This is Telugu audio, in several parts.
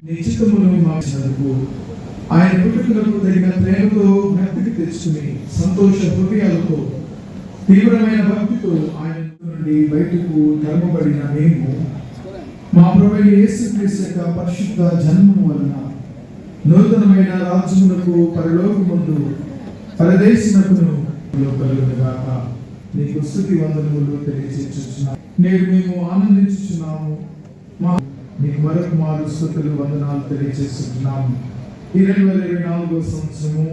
నీ చిత్తమును మార్చినందుకు ఆయన పుట్టుకలకు తగిన ప్రేమతో జ్ఞప్తికి తెచ్చుకుని సంతోష హృదయాలతో తీవ్రమైన భక్తితో ఆయన నుండి బయటకు తరమబడిన మేము మా ప్రభువైన యేసుక్రీస్తు యొక్క పరిశుద్ధ జన్మము వలన నూతనమైన రాజ్యమునకు పరలోకమందు పరదేశమునకును కలుగునుగాక. నీకు స్తుతి వందనములు తెలియజేస్తున్నాము. నేడు మేము ఆనందించుచున్నాము. నీకు మరొక మారు స్తుతులు వందనాలు తెలియజేస్తున్నాము. 2024 సంవత్సరము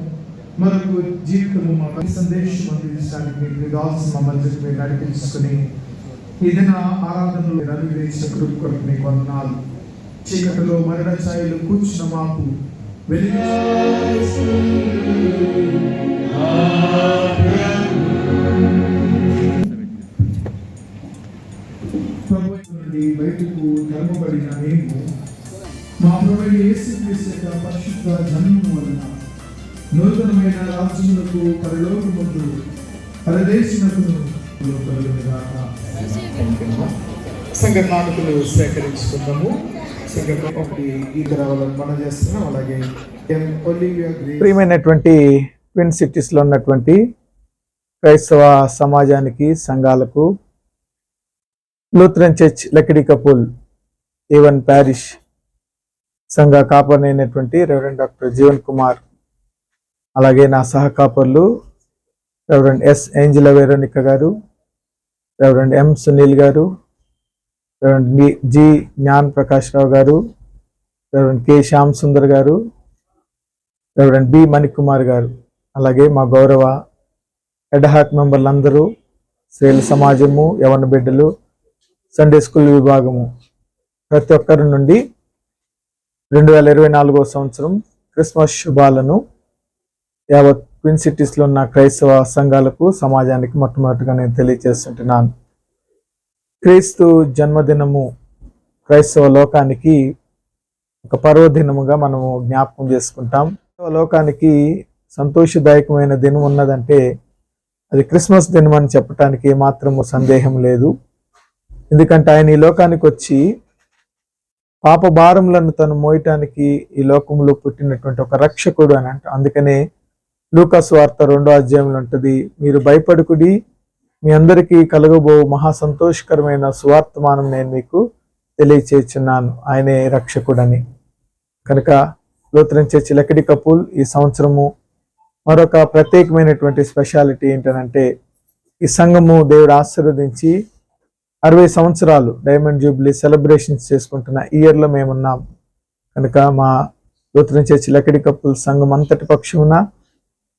మరొక జీవితము మా సందేశం అందించడానికి మీ దాసు మా మధ్యకు మీరు నడిపించుకుని ఏదైనా ఆరాధనలు అనుగ్రహించిన కృప కొరకు మీకు వందనాలు. చీకటిలో మరణ ఛాయలు కూర్చున్న మాకు బయటకు తరమబడిన మేము మా ప్రభువైన యేసుక్రీస్తు యొక్క పరిశుద్ధ జన్మము వలన నూతనమైన రాజ్యములకు పరలోకమందు పరదేశమునకును కలుగునుగాక. సంఘటనలు సేకరించుకుందాము. అలాగే ప్రియమైనటువంటి ట్విన్ సిటీస్లో ఉన్నటువంటి క్రైస్తవ సమాజానికి, సంఘాలకు, లూథరన్ చర్చ్ లకిడికపూల్ A1 ప్యారిష్ సంఘ కాపర్నైనటువంటి రెవరెండ్ డాక్టర్ జీవన్ కుమార్, అలాగే నా సహకాపర్లు రెవరెండ్ ఎస్ ఏంజల వెరోనిక గారు, రెవరెండ్ ఎం సునీల్ గారు, రెవరెండ్ జి జ్ఞాన్ ప్రకాష్ రావు గారు, రెవరెండ్ కె శ్యామ్ సుందర్ గారు, రెవరెండ్ బి మణికుమార్ గారు, అలాగే మా గౌరవ ఎడహాక్ మెంబర్లందరూ, స్త్రీల సమాజము, యవన బిడ్డలు, సండే స్కూల్ విభాగము, ప్రతి ఒక్కరి నుండి 2024 సంవత్సరం క్రిస్మస్ శుభాలను యావత్ ట్విన్ సిటీస్లో ఉన్న క్రైస్తవ సంఘాలకు, సమాజానికి మొట్టమొదటిగా నేను తెలియజేస్తుంటున్నాను. క్రీస్తు జన్మదినము క్రైస్తవ లోకానికి ఒక పర్వదినముగా మనము జ్ఞాపకం చేసుకుంటాం. లోకానికి సంతోషదాయకమైన దినం ఉన్నదంటే అది క్రిస్మస్ దినం అని చెప్పడానికి ఏమాత్రము సందేహం లేదు. ఎందుకంటే ఆయన ఈ లోకానికి వచ్చి పాప భారములను తను మోయటానికి ఈ లోకంలో పుట్టినటువంటి ఒక రక్షకుడు అని అంట. అందుకనే లూకా సువార్త 2వ అధ్యాయంలో ఉంటుంది, మీరు భయపడుకుడి, మీ అందరికీ కలగబో మహా సంతోషకరమైన సువార్తమానం నేను మీకు తెలియచేస్తున్నాను, ఆయనే రక్షకుడని. కనుక లూథరన్ చర్చ్ లకిడికపూల్ ఈ సంవత్సరము మరొక ప్రత్యేకమైనటువంటి స్పెషాలిటీ ఏంటంటే, ఈ సంఘము దేవుడు ఆశీర్వదించి 60 సంవత్సరాలు డైమండ్ జూబ్లీ సెలబ్రేషన్స్ చేసుకుంటున్న ఇయర్లో మేమున్నాం. కనుక మా లూథరన్ చర్చ్ లకిడికపూల్ సంఘం అంతటి పక్షమున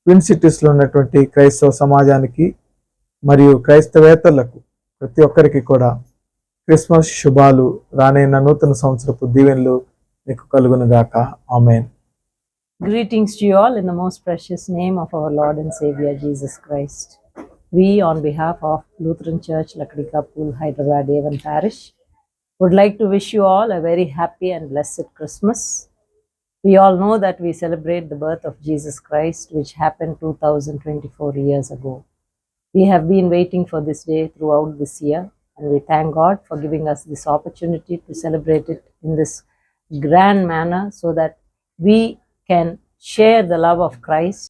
ట్విన్ సిటీస్లో ఉన్నటువంటి క్రైస్తవ సమాజానికి మరియు క్రైస్తవేతరులకు ప్రతి ఒక్కరికి కూడా క్రిస్మస్ శుభాలు, రానైన నూతన సంవత్సరపు దీవెనలు మీకు కలుగునుగాక. ఆమేన్. Greetings to you all in the most precious name of our Lord and Savior Jesus Christ. We, on behalf of Lutheran Church Lakadikapool, Hyderabad A1 Parish, would like to wish you all a very happy and blessed Christmas. We all know that we celebrate the birth of Jesus Christ, which happened 2024 years ago. We have been waiting for this day throughout this year, and we thank God for giving us this opportunity to celebrate it in this grand manner so that we can share the love of Christ